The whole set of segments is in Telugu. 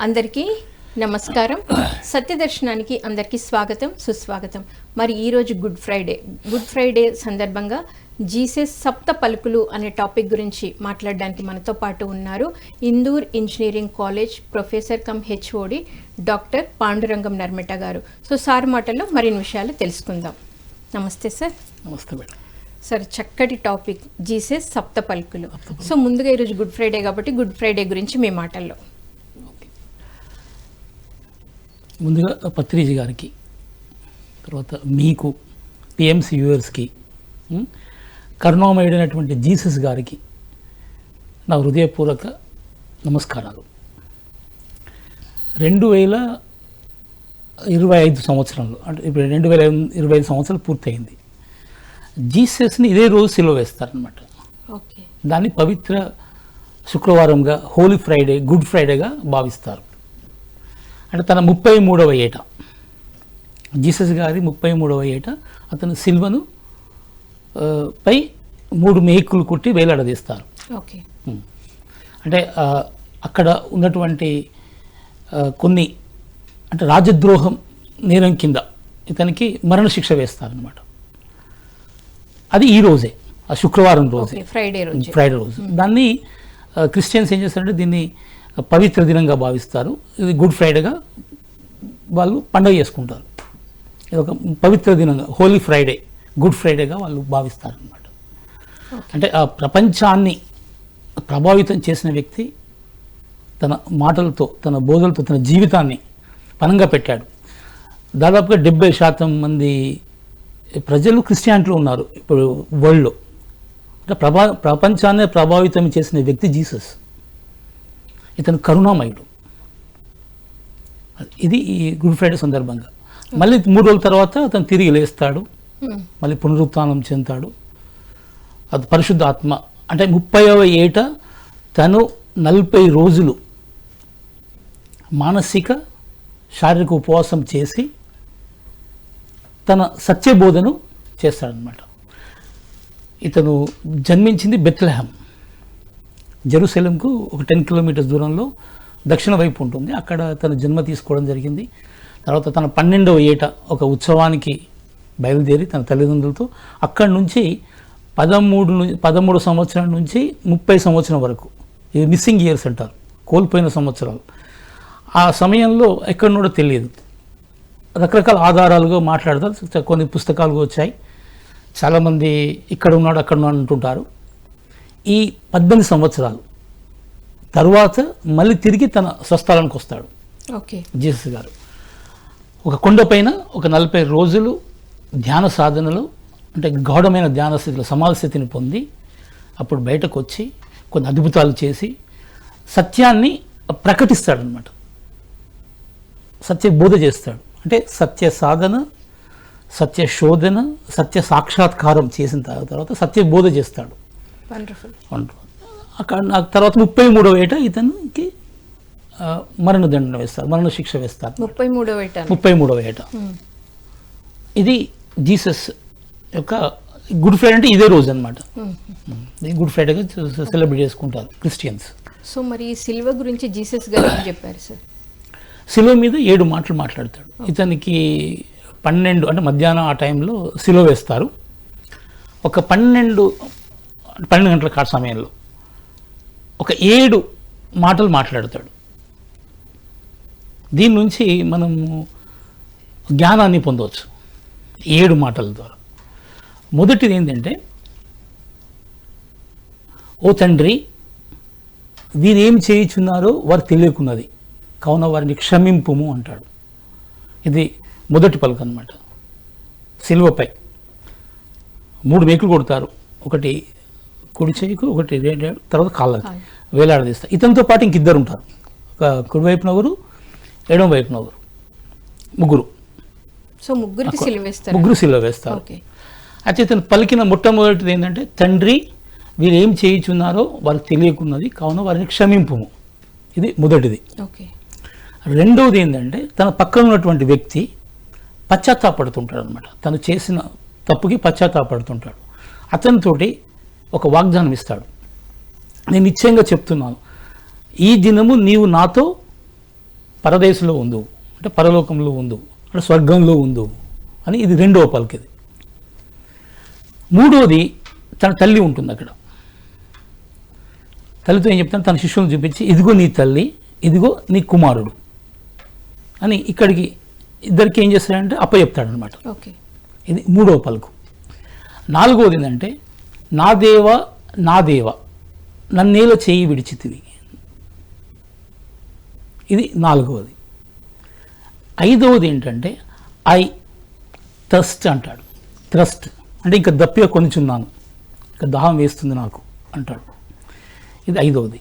అందరికీ నమస్కారం. సత్యదర్శనానికి అందరికీ స్వాగతం, సుస్వాగతం. మరి ఈరోజు గుడ్ ఫ్రైడే సందర్భంగా జీసస్ సప్త పలుకులు అనే టాపిక్ గురించి మాట్లాడడానికి మనతో పాటు ఉన్నారు Indur engineering college professor cum HOD doctor Pandurangam Narmata గారు. సో సార్ మాటల్లో మరిన్ని విషయాలు తెలుసుకుందాం. నమస్తే సార్. నమస్తే మేడం. సార్, చక్కటి టాపిక్ జీసస్ సప్త పలుకులు. సో ముందుగా ఈరోజు గుడ్ ఫ్రైడే కాబట్టి గుడ్ ఫ్రైడే గురించి మీ మాటల్లో. ముందుగా పత్రిజీ గారికి, తర్వాత మీకు, పిఎంసి వ్యూవర్స్కి, కరుణామయుడైనటువంటి జీసస్ గారికి నా హృదయపూర్వక నమస్కారాలు. 2025 సంవత్సరంలో, అంటే ఇప్పుడు 2025 సంవత్సరాలు పూర్తయింది. జీసస్ని ఇదే రోజు సిలువ వేస్తారనమాట. ఓకే. దాన్ని పవిత్ర శుక్రవారంగా, హోలీ ఫ్రైడే, గుడ్ ఫ్రైడేగా భావిస్తారు. అంటే తన 33వ ఏట, జీసస్ గారి 33వ ఏట అతను సిల్వను పై 3 మేకులు కుట్టి వేలాడదీస్తారు. ఓకే. అంటే అక్కడ ఉన్నటువంటి కొన్ని, అంటే రాజద్రోహం నేరం కింద ఇతనికి మరణశిక్ష వేస్తారనమాట. అది ఈ రోజే, ఆ శుక్రవారం రోజే, ఫ్రైడే రోజు. దాన్ని క్రిస్టియన్స్ ఏం చేస్తారంటే దీన్ని పవిత్ర దినంగా భావిస్తారు. ఇది గుడ్ ఫ్రైడేగా వాళ్ళు పండుగ చేసుకుంటారు. ఇది ఒక పవిత్ర దినంగా, హోలీ ఫ్రైడే, గుడ్ ఫ్రైడేగా వాళ్ళు భావిస్తారనమాట. అంటే ఆ ప్రపంచాన్ని ప్రభావితం చేసిన వ్యక్తి తన మాటలతో, తన బోధలతో, తన జీవితాన్ని పనంగా పెట్టాడు. దాదాపుగా 70% మంది ప్రజలు క్రిస్టియానిటీలో ఉన్నారు ఇప్పుడు వరల్డ్లో. అంటే ప్రపంచాన్ని ప్రభావితం చేసిన వ్యక్తి జీసస్. ఇతను కరుణామయుడు. ఇది ఈ గుడ్ ఫ్రైడే సందర్భంగా. మళ్ళీ 3 రోజుల తర్వాత అతను తిరిగి లేస్తాడు, మళ్ళీ పునరుత్థానం చెందుతాడు. అది పరిశుద్ధ ఆత్మ. అంటే 30వ ఏట తను 40 రోజులు మానసిక శారీరక ఉపవాసం చేసి తన సత్యబోధను చేస్తాడనమాట. ఇతను జన్మించింది బెత్లెహెమ్, జెరూసలేంకు ఒక 10 కిలోమీటర్స్ దూరంలో దక్షిణ వైపు ఉంటుంది. అక్కడ తన జన్మ తీసుకోవడం జరిగింది. తర్వాత తన 12వ ఏట ఒక ఉత్సవానికి బయలుదేరి తన తల్లిదండ్రులతో అక్కడి నుంచి 13 సంవత్సరాల నుంచి 30 సంవత్సరం వరకు, ఇది మిస్సింగ్ ఇయర్స్ అంటారు, కోల్పోయిన సంవత్సరాలు. ఆ సమయంలో ఎక్కడున్నాడో తెలియదు. రకరకాల ఆధారాలుగా మాట్లాడతారు. కొన్ని పుస్తకాలు వచ్చాయి. చాలామంది ఇక్కడ ఉన్నాడు, అక్కడ ఉన్నాడు అంటుంటారు. ఈ 18 సంవత్సరాలు తర్వాత మళ్ళీ తిరిగి తన స్వస్థలానికి వస్తాడు. ఓకే. జీసస్ గారు ఒక కొండపైన ఒక 40 రోజులు ధ్యాన సాధనలు, అంటే గాఢమైన ధ్యాన స్థితిలో సమాధి స్థితిని పొంది అప్పుడు బయటకు వచ్చి కొన్ని అద్భుతాలు చేసి సత్యాన్ని ప్రకటిస్తాడనమాట. సత్య బోధ చేస్తాడు. అంటే సత్య సాధన, సత్య శోధన, సత్య సాక్షాత్కారం చేసిన తర్వాత సత్య బోధ చేస్తాడు. అక్కడ తర్వాత 33వ ఏట ఇతనికి మరణదండన వేస్తారు, మరణ శిక్ష వేస్తారు. 33వ ఏట. ఇది జీసస్ యొక్క గుడ్ ఫ్రైడే. అంటే ఇదే రోజు అనమాట. గుడ్ ఫ్రైడేగా సెలబ్రేట్ చేసుకుంటారు క్రిస్టియన్స్. సో మరి సిల్వ గురించి జీసస్ గారు ఏం చెప్పారు సార్? సిలువ మీద 7 మాటలు మాట్లాడతాడు. ఇతనికి 12, అంటే మధ్యాహ్నం ఆ టైంలో సిలువ వేస్తారు. ఒక 12 గంటల సమయంలో ఒక 7 మాటలు మాట్లాడతాడు. దీని నుంచి మనము జ్ఞానాన్ని పొందవచ్చు 7 మాటల ద్వారా. మొదటిది ఏంటంటే, ఓ తండ్రి, వీరేం చేయుచున్నారో వారు తెలియకున్నది, కావున వారిని క్షమింపుము అంటాడు. ఇది మొదటి పలుకు అనమాట. సిలువపై 3 మేకులు కొడతారు. ఒకటి కుడి చేయికు, ఒకటి తర్వాత కాళ్ళకి వేలాడదీస్తారు. ఇతనితో పాటు ఇంకిద్దరు ఉంటారు. ఒక కుడి వైపున ఒకరు, ఎడమ వైపున ఒకరు, ముగ్గురు. సో ముగ్గురు సిలువ వేస్తారు. అయితే ఇతను పలికిన మొట్టమొదటిది ఏంటంటే, తండ్రి, వీరు ఏం చేయుచున్నారో వారికి తెలియకున్నది, కావున వారిని క్షమింపుము. ఇది మొదటిది. రెండవది ఏంటంటే, తన పక్కన ఉన్నటువంటి వ్యక్తి పశ్చాత్తాపడుతుంటాడు అనమాట. తను చేసిన తప్పుకి పశ్చాత్తాపడుతుంటాడు. అతనితోటి ఒక వాగ్దానం ఇస్తాడు. నేను నిశ్చయంగా చెప్తున్నాను, ఈ దినము నీవు నాతో పరదేశంలో ఉండు అంటే పరలోకంలో ఉండు అంటే స్వర్గంలో ఉండు అని ఇది రెండవ పలుకు. ఇది మూడోది తన తల్లి ఉంటుంది అక్కడ. తల్లితో ఏం చెప్తాను, తన శిష్యులను చూపించి ఇదిగో నీ తల్లి, ఇదిగో నీ కుమారుడు అని ఇక్కడికి ఇద్దరికి ఏం చేస్తాడంటే అప్పచెప్తాడనమాట. ఓకే, ఇది మూడవ పలుకు. నాలుగవది ఏంటంటే నా దేవ నా దేవ నన్నేల చేయి విడిచితివి, ఇది నాలుగవది. ఐదవది ఏంటంటే ఐ థర్స్ట్ అంటాడు. థ్రస్ట్ అంటే ఇంకా దప్పిగా కొనిచున్నాను, ఇంకా దాహం వేస్తుంది నాకు అంటాడు. ఇది ఐదవది.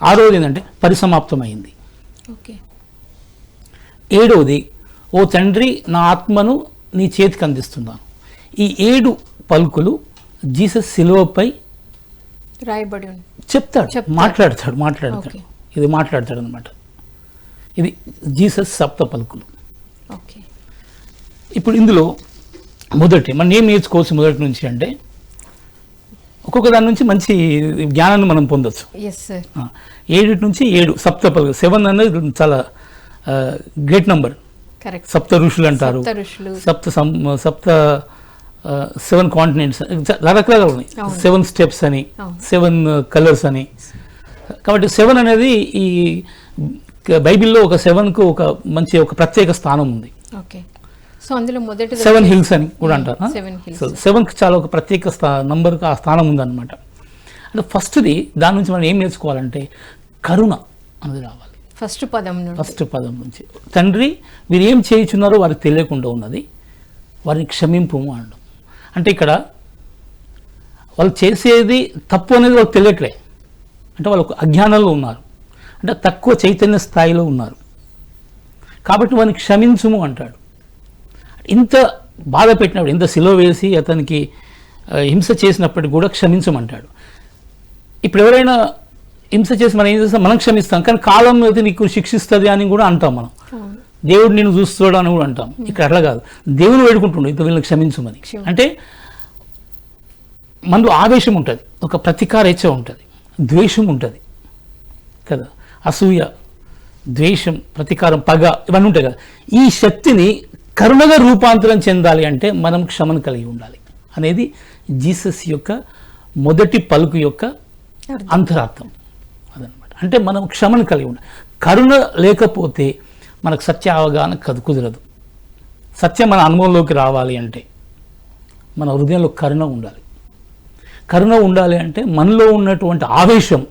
ఆరవది ఏంటంటే పరిసమాప్తమైంది. ఓకే. ఏడవది ఓ తండ్రి నా ఆత్మను నీ చేతికి అందిస్తున్నాను. ఈ 7 పలుకులు జీసస్ శిలువపై రాయబడి ఉంది. చెప్తాడు, మాట్లాడతాడు. ఇది మాట్లాడతాడు అనమాట. ఇది జీసస్ సప్త పలుకులు. ఓకే. ఇప్పుడు ఇందులో మొదటి మనం ఏం నేర్చుకోవచ్చు మొదటి నుంచి అంటే ఒక్కొక్క దాని నుంచి మంచి జ్ఞానాన్ని మనం పొందొచ్చు. 7 నుంచి 7 సప్త పలుకులు. 7 అనేది చాలా గ్రేట్ నంబర్. సప్త ఋషులు అంటారు, సప్త 7 కాంటినెంట్స్ రకరకాలుగా ఉన్నాయి. 7 స్టెప్స్ అని, 7 కలర్స్ అని. కాబట్టి 7 అనేది ఈ బైబిల్లో ఒక 7కు ఒక మంచి ఒక ప్రత్యేక స్థానం ఉంది. సో అందులో మొదటి 7 హిల్స్ అని కూడా అంటారు. సో 7కి చాలా ఒక ప్రత్యేక నంబర్కి ఆ స్థానం ఉందన్నమాట. అంటే ఫస్ట్ది దాని నుంచి మనం ఏం నేర్చుకోవాలంటే కరుణ అనేది రావాలి. ఫస్ట్ పదం నుంచి తండ్రి మీరు ఏం చేయుచున్నారో వారికి తెలియకుండా ఉన్నది, వారిని క్షమింపు అనడం. అంటే ఇక్కడ వాళ్ళు చేసేది తప్పు అనేది వాళ్ళకి తెలియట్లే, అంటే వాళ్ళకు అజ్ఞానంలో ఉన్నారు, అంటే తక్కువ చైతన్య స్థాయిలో ఉన్నారు. కాబట్టి వారిని క్షమించుము అంటాడు. ఇంత బాధ పెట్టినప్పుడు, ఇంత సిలువ వేసి అతనికి హింస చేసినప్పటికీ కూడా క్షమించమంటాడు. ఇప్పుడు ఎవరైనా హింస చేసి మనం ఏం చేస్తాం, మనం క్షమిస్తాం, కానీ కాలం అయితే నీకు శిక్షిస్తుంది అని కూడా అంటాం. మనం దేవుడు నిన్ను చూస్తాడు అని కూడా అంటాం. ఇక్కడ అట్లా కాదు, దేవుడు వేడుకుంటుండే ఇంత వీళ్ళని క్షమించమని. అంటే మనలో ఆవేశం ఉంటుంది, ఒక ప్రతీకార ఇచ్చ ఉంటుంది, ద్వేషం ఉంటుంది కదా, అసూయ, ద్వేషం, ప్రతీకారం, పగ ఇవన్నీ ఉంటాయి కదా. ఈ శక్తిని కరుణగా రూపాంతరం చెందాలి అంటే మనం క్షమను కలిగి ఉండాలి అనేది జీసస్ యొక్క మొదటి పలుకు యొక్క అంతరార్థం అదనమాట. అంటే మనం క్షమను కలిగి ఉండాలి. కరుణ లేకపోతే మనకు సత్య అవగాహన కుదరదు. సత్యం మన అనుభవంలోకి రావాలి అంటే మన హృదయంలో కరుణ ఉండాలి. కరుణ ఉండాలి అంటే మనలో ఉన్నటువంటి ఆవేశం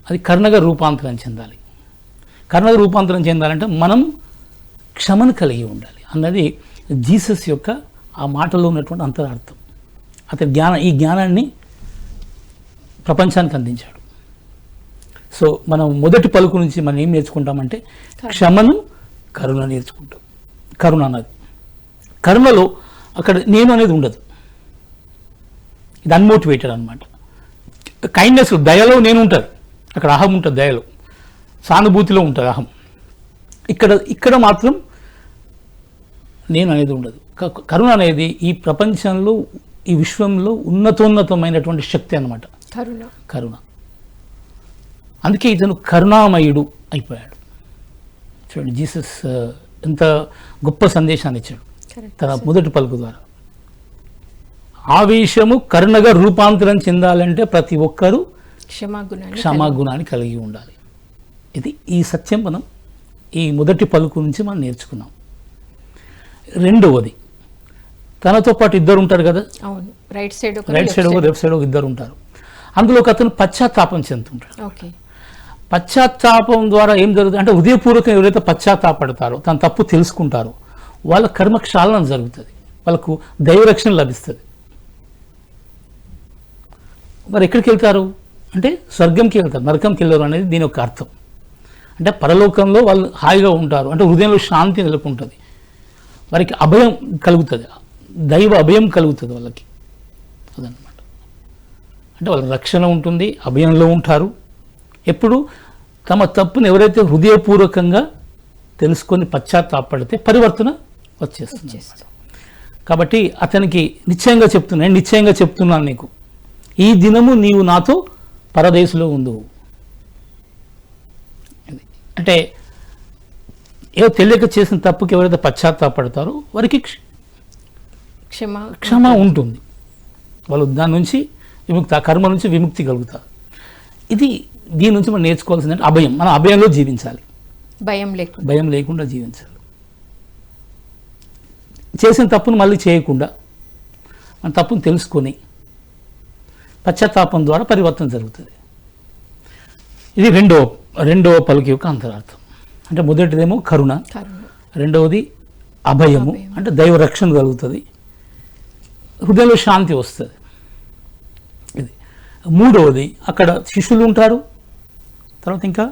అది కరుణగా రూపాంతరం చెందాలి. కరుణగా రూపాంతరం చెందాలంటే మనం క్షమను కలిగి ఉండాలి అన్నది జీసస్ యొక్క ఆ మాటలో ఉన్నటువంటి అంతరార్థం. అతని ఈ జ్ఞానాన్ని ప్రపంచానికి అందించాడు. సో మనం మొదటి పలుకు నుంచి మనం ఏం నేర్చుకుంటామంటే క్షమను, కరుణ నేర్చుకుంటాం. కరుణ అన్నది, కరుణలో అక్కడ నేను అనేది ఉండదు, ఇది అన్మోటివేటెడ్ అనమాట. కైండ్నెస్, దయలో నేను ఉంటుంది, అక్కడ అహం ఉంటుంది. దయలో, సానుభూతిలో ఉంటుంది అహం. ఇక్కడ మాత్రం నేను అనేది ఉండదు. కరుణ అనేది ఈ ప్రపంచంలో, ఈ విశ్వంలో ఉన్నతోన్నతమైనటువంటి శక్తి అన్నమాట కరుణ. అందుకే ఇతను కరుణామయుడు అయిపోయాడు. చూడండి, జీసస్ ఎంత గొప్ప సందేశాన్ని ఇచ్చాడు తన మొదటి పలుకు ద్వారా. ఆవేశము కరుణగా రూపాంతరం చెందాలంటే ప్రతి ఒక్కరూ క్షమాగుణాన్ని కలిగి ఉండాలి. ఇది ఈ సత్యం మనం ఈ మొదటి పలుకు నుంచి మనం నేర్చుకున్నాం. రెండవది, తనతో పాటు ఇద్దరు ఉంటారు కదా, రైట్ సైడ్ ఒక లెఫ్ట్ సైడ్ ఒక ఇద్దరు ఉంటారు. అందులో ఒక అతను పశ్చాత్తాపం చెందుతుంటాడు. పశ్చాత్తాపం ద్వారా ఏం జరుగుతుంది అంటే హృదయపూర్వకంగా ఎవరైతే పశ్చాత్తాపడతారో, తన తప్పు తెలుసుకుంటారో వాళ్ళ కర్మక్షాళన జరుగుతుంది, వాళ్ళకు దైవరక్షణ లభిస్తుంది. మరి ఎక్కడికి వెళ్తారు అంటే స్వర్గంకి వెళ్తారు, నరకంకి వెళ్ళరు అనేది దీని యొక్క అర్థం. అంటే పరలోకంలో వాళ్ళు హాయిగా ఉంటారు, అంటే హృదయంలో శాంతి నెలకొంటుంది, వారికి అభయం కలుగుతుంది, దైవ అభయం కలుగుతుంది వాళ్ళకి. అదనమాట. అంటే వాళ్ళ రక్షణ ఉంటుంది, అభయంలో ఉంటారు. ఎప్పుడు తమ తప్పును ఎవరైతే హృదయపూర్వకంగా తెలుసుకొని పశ్చాత్తాపడితే పరివర్తన వచ్చేస్తుంది. కాబట్టి అతనికి నిశ్చయంగా చెప్తున్నాను నీకు, ఈ దినము నీవు నాతో పరదేశంలో ఉండు. అంటే ఏదో తెలియక చేసిన తప్పుకి ఎవరైతే పశ్చాత్తాపడతారో వారికి క్షమ ఉంటుంది. వాళ్ళు దాని నుంచి విముక్తి, ఆ కర్మ నుంచి విముక్తి కలుగుతారు. దీని నుంచి మనం నేర్చుకోవాల్సిందంటే అభయం. మనం అభయంలో జీవించాలి, భయం లేకుండా జీవించాలి. చేసిన తప్పును మళ్ళీ చేయకుండా మన తప్పును తెలుసుకొని పశ్చాత్తాపం ద్వారా పరివర్తన జరుగుతుంది. ఇది రెండవ పలుకు యొక్క అంతరార్థం. అంటే మొదటిదేమో కరుణ, రెండవది అభయము, అంటే దైవ రక్షణ కలుగుతుంది, హృదయంలో శాంతి వస్తుంది. ఇది మూడవది, అక్కడ శిష్యులు ఉంటారు, తర్వాత ఇంకా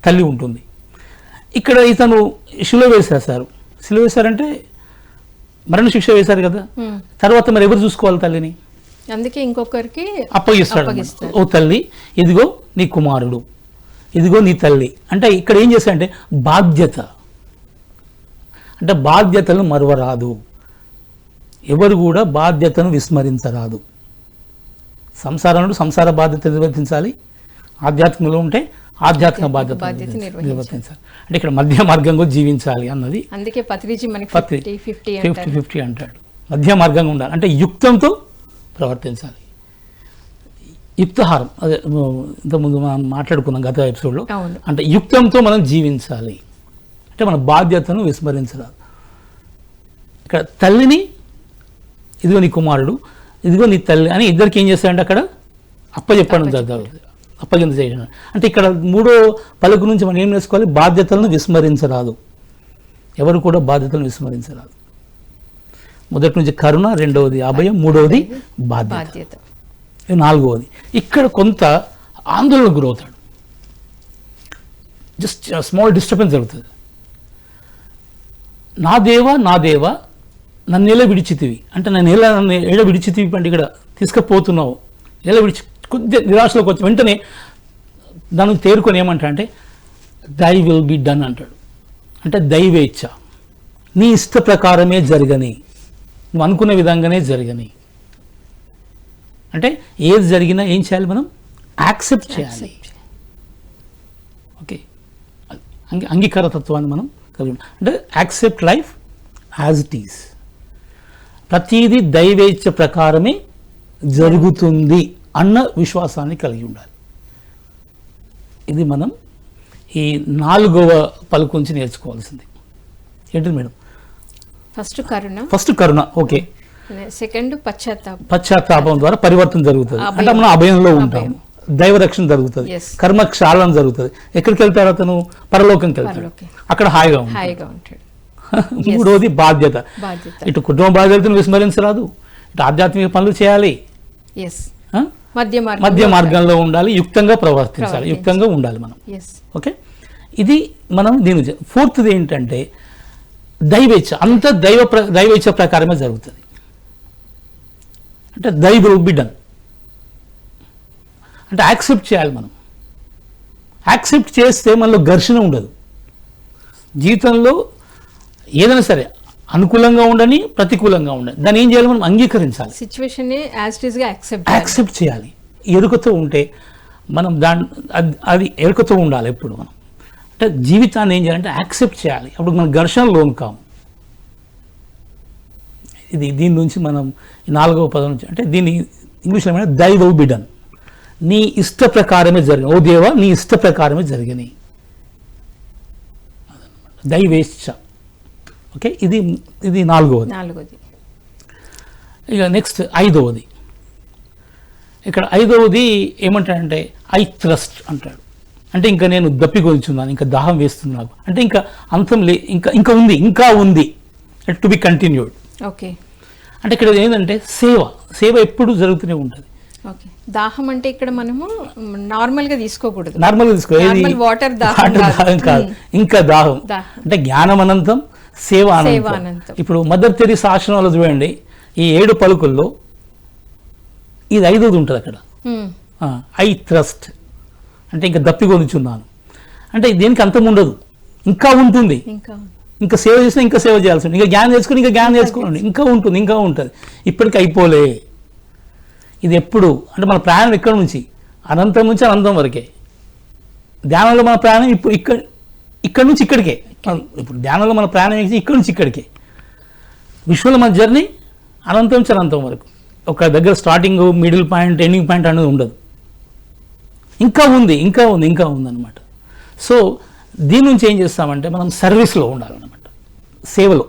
తల్లి ఉంటుంది. ఇక్కడ ఇతను శిలువ వేశారంటే మరణ శిక్ష వేశారు కదా, తర్వాత మరి ఎవరు చూసుకోవాలి తల్లిని? అందుకే ఇంకొకరికి అప్పగిస్తాడు. ఓ తల్లి, ఇదిగో నీ కుమారుడు, ఇదిగో నీ తల్లి. అంటే ఇక్కడ ఏం చేశాడంటే బాధ్యత, అంటే బాధ్యతలను మరువరాదు, ఎవరు కూడా బాధ్యతను విస్మరించరాదు. సంసారంలో సంసార బాధ్యత నిర్వర్తించాలి, ఆధ్యాత్మికంలో ఉంటే ఆధ్యాత్మిక బాధ్యత నిర్వర్తించాలి. అంటే ఇక్కడ మధ్య మార్గంగా జీవించాలి అన్నది. అందుకే పత్రిజీ మనకి 50-50 అంటాడు. మధ్య మార్గంగా ఉండాలి అంటే యుక్తంతో ప్రవర్తించాలి. యుక్తహారం, అదే ఇంతకుముందు మనం మాట్లాడుకున్నాం గత ఎపిసోడ్లో. అంటే యుక్తంతో మనం జీవించాలి, అంటే మన బాధ్యతను విస్మరించరాదు. ఇక్కడ తల్లిని, ఇదిగో నీ కుమారుడు, ఇదిగో నీ తల్లి అని ఇద్దరికి ఏం చేస్తాడంటే అక్కడ అప్పచెప్పడం జరుగుతుంది, అప్పగింత చేయడం. అంటే ఇక్కడ మూడో పలుకు నుంచి మనం ఏం నేర్చుకోవాలి? బాధ్యతలను విస్మరించరాదు, ఎవరు కూడా బాధ్యతలను విస్మరించరాదు. మొదటి నుంచి కరుణ, రెండవది అభయం, మూడవది బాధ్యత, నాలుగవది. ఇక్కడ కొంత ఆందోళన గురవుతాడు, జస్ట్ స్మాల్ డిస్టర్బెన్స్ జరుగుతుంది. నా దేవా నన్ను ఎలా విడిచితివి, అంటే నన్ను ఎలా విడిచితివి అంటే ఇక్కడ తీసుకుపోతున్నావు, ఎలా కొద్దిగా నిరాశలోకి వచ్చి వెంటనే దానికి తేరుకొని ఏమంటా అంటే దై విల్ బి డన్ అంటాడు. అంటే దైవేచ్ఛ, నీ ఇష్ట ప్రకారమే జరగని, నువ్వు అనుకున్న విధంగానే జరగని. అంటే ఏది జరిగినా ఏం చేయాలి? మనం యాక్సెప్ట్ చేయాలి. ఓకే, అంగీకార తత్వాన్ని మనం కలిగి, అంటే accept life as it is. ప్రతిదీ దైవేచ్ఛ ప్రకారమే జరుగుతుంది అన్న విశ్వాసాన్ని కలిగి ఉండాలి. ఇది మనం ఈ నాలుగవ పలుకు నుంచి నేర్చుకోవాల్సింది. ఏంటిది మేడం? ఫస్ట్ కరుణ. ఓకే. సెకండ్ పశ్చాత్తాపం ద్వారా పరివర్తన జరుగుతుంది, అంటే మనం అభయంలో ఉంటాము, దైవ రక్షణ జరుగుతుంది, కర్మ క్షాళన జరుగుతుంది. ఎక్కడికి వెళ్తాడు అతను? పరలోకంకి వెళ్తాడు, అక్కడ హాయిగా ఉంటాడు. మూడవది బాధ్యత. ఇటు కుటుంబ బాధ్యతను విస్మరించరాదు, ఇటు ఆధ్యాత్మిక పనులు చేయాలి, మధ్య మార్గంలో ఉండాలి, యుక్తంగా ప్రవర్తించాలి, యుక్తంగా ఉండాలి మనం. ఓకే, ఇది మనం దీని. ఫోర్త్ది ఏంటంటే దైవేచ్ఛ. అంత దైవేచ్ఛ ప్రకారమే జరుగుతుంది, అంటే దై విల్ బి డన్. అంటే యాక్సెప్ట్ చేయాలి మనం. యాక్సెప్ట్ చేస్తే మనలో ఘర్షణ ఉండదు. జీవితంలో ఏదైనా సరే అనుకూలంగా ఉండని, ప్రతికూలంగా ఉండని, దాన్ని ఏం చేయాలి? మనం అంగీకరించాలి, యాక్సెప్ట్ చేయాలి. ఎరుకతో ఉంటే మనం అది ఎరుకతో ఉండాలి ఎప్పుడు మనం. అంటే జీవితాన్ని ఏం చేయాలంటే యాక్సెప్ట్ చేయాలి, అప్పుడు మనం ఘర్షణ లోన్ కాము. దీని నుంచి మనం నాలుగవ పదం నుంచి, అంటే దీన్ని ఇంగ్లీష్లో ఏమైనా దై విల్ బి డన్, నీ ఇష్ట ప్రకారమే జరిగిన, ఓ దేవా నీ ఇష్ట ప్రకారమే జరిగినాయి, దైవేచ్ఛ. ఓకే, ఇది నాలుగవది. ఇక నెక్స్ట్ ఐదవది. ఇక్కడ ఐదవది ఏమంటాడంటే ఐ థ్రస్ట్ అంటాడు. అంటే ఇంకా నేను దప్పికొంచున్నాను, ఇంకా దాహం వేస్తుంది నాకు, అంటే ఇంకా అంతం ఇంకా ఉంది టు బి కంటిన్యూడ్. ఓకే, అంటే ఇక్కడ ఏంటంటే సేవ ఎప్పుడు జరుగుతూనే ఉంటుంది. దాహం అంటే ఇక్కడ మనము నార్మల్గా తీసుకోకూడదు, వాటర్ దాహం కాదు, ఇంకా దాహం అంటే జ్ఞానం అనంతం, సేవ అనంతం. ఇప్పుడు మదర్ తెరీసా ఆశ్రమంలో చూడండి, ఈ 7 పలుకుల్లో ఇది 5వది ఉంటుంది అక్కడ. ఐ థ్రస్ట్ అంటే ఇంకా దప్పికొనుచున్నాను, అంటే దేనికి అంతం ఉండదు, ఇంకా ఉంటుంది, ఇంకా సేవ చేసినా ఇంకా సేవ చేయాల్సి ఉంటుంది, ఇంకా జ్ఞానం చేసుకుని ఇంకా జ్ఞానం చేసుకోండి, ఇంకా ఉంటుంది, ఇప్పటికీ అయిపోలే. ఇది ఎప్పుడు అంటే మన ప్రయాణం ఎక్కడి నుంచి? అనంతం నుంచి అనంతం వరకే. ధ్యానంలో మన ప్రయాణం ఇప్పుడు ఇక్కడి నుంచి ఇక్కడికే, ఇప్పుడు ధ్యానంలో మన ప్రయాణం ఏంటి, ఇక్కడి నుంచి ఇక్కడికి. విశ్వంలో మన జర్నీ అనంతం నుంచి అనంతం వరకు. ఒక దగ్గర starting, middle point, ending point అనేది ఉండదు. ఇంకా ఉంది అనమాట. సో దీని నుంచి ఏం చేస్తామంటే మనం సర్వీస్లో ఉండాలన్నమాట, సేవలో.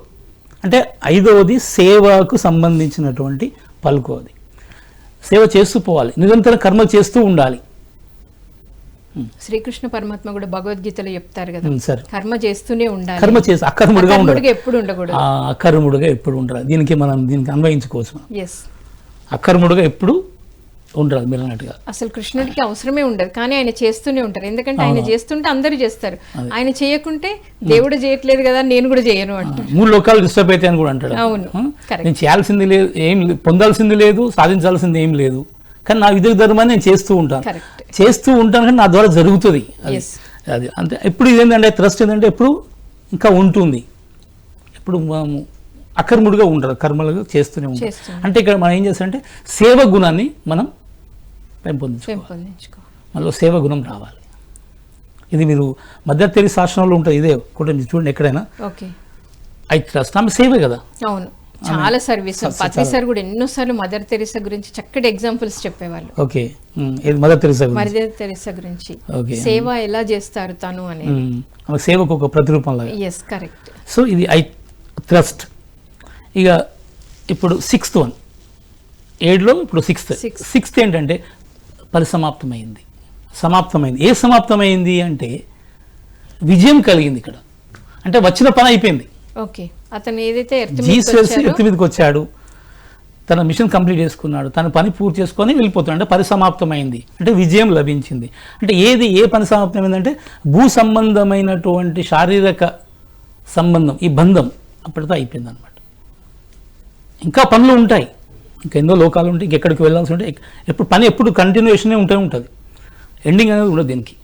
అంటే 5వది సేవకు సంబంధించినటువంటి పలుకు. అది సేవ చేస్తూ పోవాలి, నిరంతరం కర్మ చేస్తూ ఉండాలి. శ్రీకృష్ణ పరమాత్మ కూడా భగవద్గీతలో చెప్తారు కదా, సరే, కర్మ చేస్తూనే ఉండాలి, కర్మ చేసి అకర్ముడుగా ఎప్పుడు ఉండకూడదు. అకర్ముడుగా ఎప్పుడు ఉండాలి. దీనికి అన్వయించుకోవచ్చు. ఎస్, అకర్ముడుగా ఎప్పుడు ఉండదు. మీరు అన్నట్టుగా అసలు కృష్ణుడికి అవసరమే ఉండదు, కానీ ఆయన చేస్తూనే ఉంటారు. ఎందుకంటే ఆయన చేస్తుంటే అందరూ చేస్తారు, ఆయన చేయకుంటే దేవుడు చేయట్లేదు కదా, నేను కూడా చేయను అంటారు. 3 లోకాలు డిస్టర్బ్ అయితే అని కూడా అంటాడు. అవును, నేను చేయాల్సింది లేదు, ఏం పొందాల్సింది లేదు, సాధించాల్సింది ఏం లేదు, కానీ నా విధి ధర్మాన్ని నేను చేస్తూ ఉంటాను కానీ నా ద్వారా జరుగుతుంది. అది అంతే. ఎప్పుడు ఇదేంటంటే ట్రస్ట్ ఏంటంటే ఎప్పుడు ఇంకా ఉంటుంది, ఎప్పుడు అకర్ముడుగా ఉంటారు, కర్మలుగా చేస్తూనే ఉంటారు. అంటే ఇక్కడ మనం ఏం చేస్తామంటే సేవ గుణాన్ని మనం పెంపొందించుకోవాలి, మనలో సేవ గుణం రావాలి. ఇది మీరు మదర్ తెరీసా ఆశ్రమంలో ఉంటుంది, ఇదే కూడా చూడండి ఎక్కడైనా. ఐ ట్రస్ట్, ఆమె సేవే కదా. అవును, చాలా సర్వీస్. పత్రి సార్ కూడా ఎన్నోసార్లు మదర్ తెరీసా గురించి చక్కటి ఎగ్జాంపుల్స్ చెప్పేవాళ్ళు. ఓకే, మదర్ తెరీసా గురించి సేవ ఎలా చేస్తారు తను అనేది, సేవకు ఒక ప్రతిరూపం లాగా. Yes, correct. సో ఇది ఐ ట్రస్ట్. ఇక ఇప్పుడు 6th వన్, 7లో ఇప్పుడు 6th ఏంటంటే పరిసమాప్తమైంది, సమాప్తమైంది. ఏ సమాప్తమైంది అంటే విజయం కలిగింది ఇక్కడ, అంటే వచ్చిన పని అయిపోయింది. ఓకే, అతను ఏదైతే జీసస్ ఎర్త్ మీదకి వచ్చాడు, తన మిషన్ కంప్లీట్ చేసుకున్నాడు, తన పని పూర్తి చేసుకొని వెళ్ళిపోతున్నాడు, అంటే పరిసమాప్తమైంది, అంటే విజయం లభించింది. అంటే ఏ పని సమాప్తమైందంటే భూ సంబంధమైనటువంటి శారీరక సంబంధం, ఈ బంధం అప్పటితో అయిపోయింది అనమాట. ఇంకా పనులు ఉంటాయి, ఇంకా ఎన్నో లోకాలు ఉంటాయి, ఇంకెక్కడికి వెళ్ళాల్సి ఉంటాయి. ఎప్పుడు పని ఎప్పుడు కంటిన్యూషనే ఉంటుంది, ఎండింగ్ అనేది ఉండదు దీనికి.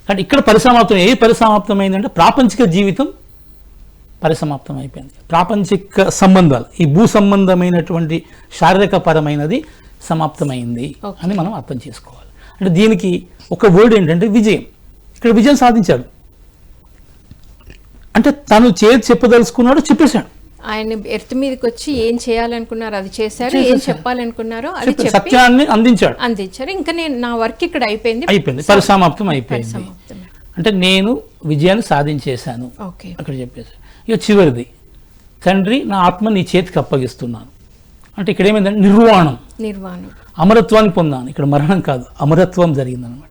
కానీ ఇక్కడ పరిసమాప్తం. పరిసమాప్తమైందంటే ప్రాపంచిక జీవితం పరిసమాప్తం అయిపోయింది. ప్రాపంచిక సంబంధాలు, ఈ భూ సంబంధమైనటువంటి శారీరక పరమైనది సమాప్తమైంది అని మనం అర్థం చేసుకోవాలి. అంటే దీనికి ఒక వర్డ్ ఏంటంటే విజయం. ఇక్కడ విజయం సాధించాడు అంటే తను చెప్పదలుచుకున్నాడు, చెప్పేశాడు. ఆయన ఎర్త్ మీదకి వచ్చి ఏం చేయాలనుకున్నారు అది చేశారు, ఏం చెప్పాలనుకున్నారో అది చెప్పి సత్యాన్ని అందించారు. ఇంకా నా వర్క్ ఇక్కడ అయిపోయింది, పరిసమాప్తం అయిపోయింది. అంటే నేను విజయాన్ని సాధించేశాను అక్కడ చెప్పేసి. ఇక చివరిది, తండ్రి నా ఆత్మ నీ చేతికి అప్పగిస్తున్నాను. అంటే ఇక్కడ ఏమైందంటే నిర్వాణం, అమరత్వాన్ని పొందాను. ఇక్కడ మరణం కాదు, అమరత్వం జరిగిందనమాట.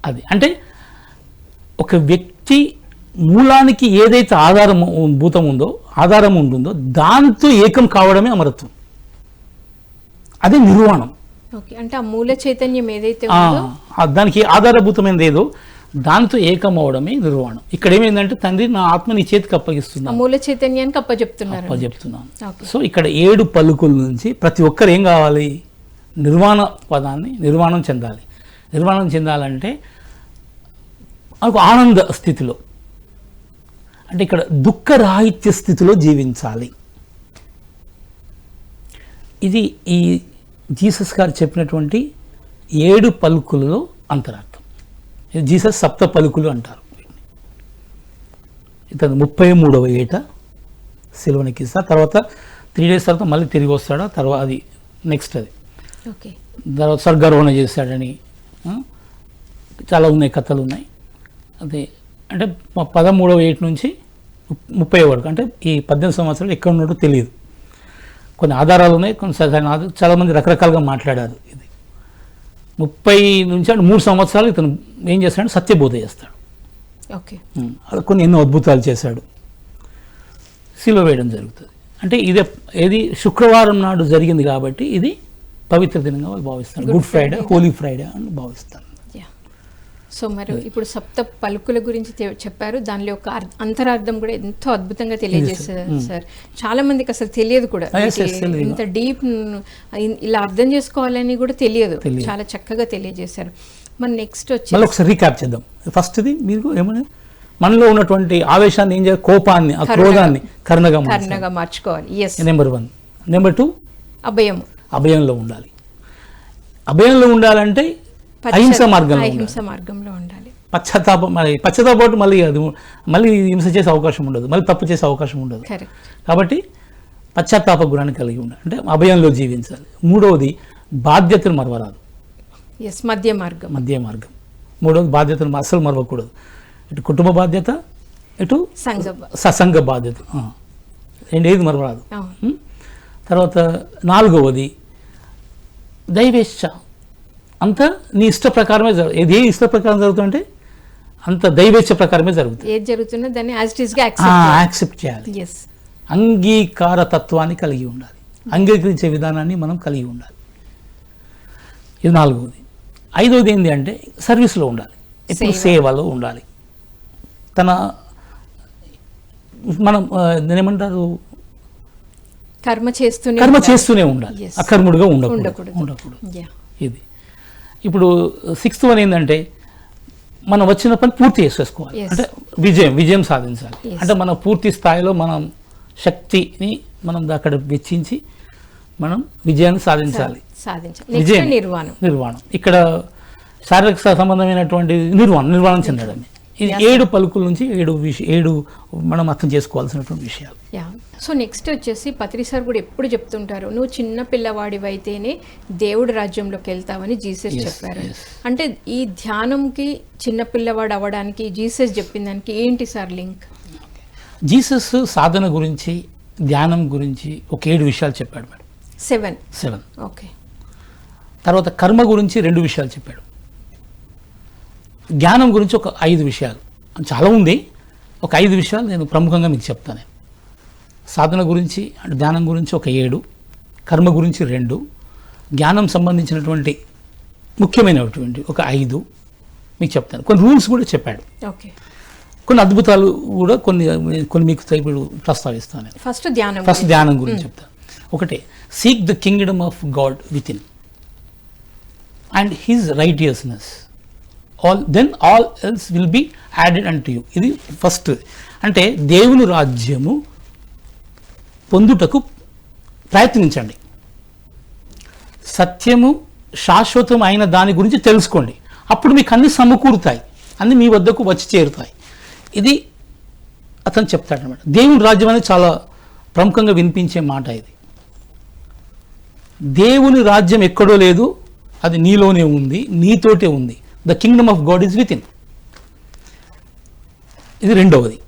అది అంటే ఒక వ్యక్తి మూలానికి ఏదైతే భూతం ఉందో, ఆధారం ఉంటుందో దాంతో ఏకం కావడమే అమరత్వం, అదే నిర్వాణం. అంటే ఆ మూల చైతన్యం ఏదైతే దానికి ఆధారభూతమైనది ఏదో దాంతో ఏకం అవడమే నిర్వాణం. ఇక్కడ ఏమైందంటే తండ్రి నా ఆత్మ నీ చేతికి అప్పగిస్తున్నాను, మూల చైతన్యానికి అప్పచెప్తున్నాను. సో ఇక్కడ 7 పలుకుల నుంచి ప్రతి ఒక్కరు ఏం కావాలి, నిర్వాణ పదాన్ని నిర్వాణం చెందాలి. నిర్వాణం చెందాలంటే మనకు ఆనంద స్థితిలో, అంటే ఇక్కడ దుఃఖరాహిత్య స్థితిలో జీవించాలి. ఇది ఈ జీసస్ గారు చెప్పినటువంటి 7 పలుకులలో అంతరార్థం. జీసస్ 7 పలుకులు అంటారు. ఇతను 33వ ఏట సిలువనెక్కిస్తా, తర్వాత 3 days తర్వాత మళ్ళీ తిరిగి వస్తాడా, తర్వాత అది నెక్స్ట్. అది తర్వాత స్వర్గారోహణ చేశాడని చాలా ఉన్నాయి, కథలు ఉన్నాయి. అదే అంటే 13వ ఏట నుంచి 30 వరకు, అంటే ఈ 18 సంవత్సరాలు ఎక్కడ ఉన్నాడో తెలియదు. కొన్ని ఆధారాలు ఉన్నాయి, కొన్ని చాలామంది రకరకాలుగా మాట్లాడారు. ఇది 30 నుంచి అంటే 3 సంవత్సరాలు ఇతను ఏం చేస్తాడు, సత్యబోధ చేస్తాడు. కొన్ని ఎన్నో అద్భుతాలు చేశాడు. సిలువ వేయడం జరుగుతుంది. అంటే ఏది శుక్రవారం నాడు జరిగింది కాబట్టి ఇది పవిత్ర దినంగా వాళ్ళు భావిస్తారు. గుడ్ ఫ్రైడే, హోలీ ఫ్రైడే అని భావిస్తారు. సో మరి ఇప్పుడు 7 పలుకుల గురించి చెప్పారు, దానిలో ఒక అంతరార్థం కూడా ఎంతో అద్భుతంగా తెలియజేశారు సార్. చాలా మందికి అసలు తెలియదు కూడా, ఇంత డీప్ ఇలా అర్థం చేసుకోవాలని కూడా తెలియదు. చాలా చక్కగా తెలియజేశారు. మరి నెక్స్ట్ వచ్చి ఒకసారి రీక్యాప్ చేద్దాం. ఫస్ట్ ఇది మీరు ఏమన్నా మనలో ఉన్నటువంటి ఆవేశాన్ని ఏం చేయాలి, కోపాన్ని, ఆ క్రోధాన్ని కరుణగా మార్చుకోవాలి. నెంబర్ 1. నెంబర్ 2 అభయంలో ఉండాలి. అభయంలో ఉండాలంటే అహింస మార్గంలో ఉండాలి. పశ్చాత్తాపం, మళ్ళీ అది మళ్ళీ హింస చేసే అవకాశం ఉండదు, మళ్ళీ తప్పు చేసే అవకాశం ఉండదు. కరెక్ట్. కాబట్టి పశ్చాత్తాప గుణాన్ని కలిగి ఉండాలి, అంటే అభయంలో జీవించాలి. మూడవది బాధ్యతను మరవరాదు, ఎస్, మధ్య మార్గం. మూడవది బాధ్యతను అస్సలు మరవకూడదు. ఇటు కుటుంబ బాధ్యత, ఇటు సంఘ బాధ్యత, ఏది మరవరాదు. తర్వాత నాలుగవది దైవేచ్ఛ. అంతా నీ ఇష్ట ప్రకారమే జరుగుతుంది. ఏ ఇష్ట ప్రకారం జరుగుతుందంటే అంత దైవేచ్ఛ ప్రకారమే జరుగుతుంది. ఏది జరుగుతుందో దాన్ని యాక్సెప్ట్ చేయాలి. అంగీకార తత్వాన్ని కలిగి ఉండాలి, అంగీకరించే విధానాన్ని మనం కలిగి ఉండాలి. ఇది నాలుగవది. ఐదవది ఏంటి అంటే సర్వీస్లో ఉండాలి, ఇప్పుడు సేవలో ఉండాలి. మనం ఏమంటారు, కర్మ చేస్తూనే ఉండాలి, అకర్ముడుగా ఉండకూడదు. ఇది ఇప్పుడు 6th వన్ ఏంటంటే మనం వచ్చిన పని పూర్తి చేసేసుకోవాలి, అంటే విజయం సాధించాలి. అంటే మన పూర్తి స్థాయిలో మనం శక్తిని మనం అక్కడ వెచ్చించి మనం విజయాన్ని సాధించాలి. నిర్వాణం ఇక్కడ శారీరక సంబంధమైనటువంటి నిర్వాణం చెందడం. ఇది 7 పలుకుల నుంచి 7 మనం అర్థం చేసుకోవాల్సినటువంటి విషయాలు. సో నెక్స్ట్ వచ్చేసి పత్రి సార్ కూడా ఎప్పుడు చెప్తుంటారు, నువ్వు చిన్న పిల్లవాడివైతేనే దేవుడి రాజ్యంలోకి వెళ్తావని జీసస్ చెప్పారు. అంటే ఈ ధ్యానంకి చిన్న పిల్లవాడు అవ్వడానికి జీసస్ చెప్పిన దానికి ఏంటి సార్ లింక్? జీసస్ సాధన గురించి, ధ్యానం గురించి ఒక 7 విషయాలు చెప్పాడు మేడం. 7. ఓకే. తర్వాత కర్మ గురించి 2 విషయాలు చెప్పాడు. జ్ఞానం గురించి ఒక 5 విషయాలు. చాలా ఉంది, ఒక 5 విషయాలు నేను ప్రముఖంగా మీకు చెప్తాను. సాధన గురించి, అంటే ధ్యానం గురించి ఒక 7, కర్మ గురించి 2, జ్ఞానం సంబంధించినటువంటి ముఖ్యమైనటువంటి ఒక 5 మీకు చెప్తాను. కొన్ని రూల్స్ కూడా చెప్పాడు. ఓకే. కొన్ని అద్భుతాలు కూడా కొన్ని మీకు ఇప్పుడు ప్రస్తావిస్తాను. ఫస్ట్ ధ్యానం గురించి చెప్తాను. ఒకటే, seek the kingdom of God within and his righteousness, then all else will be added unto you. ఇది ఫస్ట్. అంటే దేవుని రాజ్యము పొందుటకు ప్రయత్నించండి, సత్యము శాశ్వతం అయిన దాని గురించి తెలుసుకోండి, అప్పుడు మీకు అన్ని సమకూరుతాయి, అన్ని మీ వద్దకు వచ్చి చేరుతాయి. ఇది అతను చెప్తాడనమాట. దేవుని రాజ్యం అనేది చాలా ప్రముఖంగా వినిపించే మాట ఇది. దేవుని రాజ్యం ఎక్కడో లేదు, అది నీలోనే ఉంది, నీతోటే ఉంది. The kingdom of God is with in. ఇది రెండవది.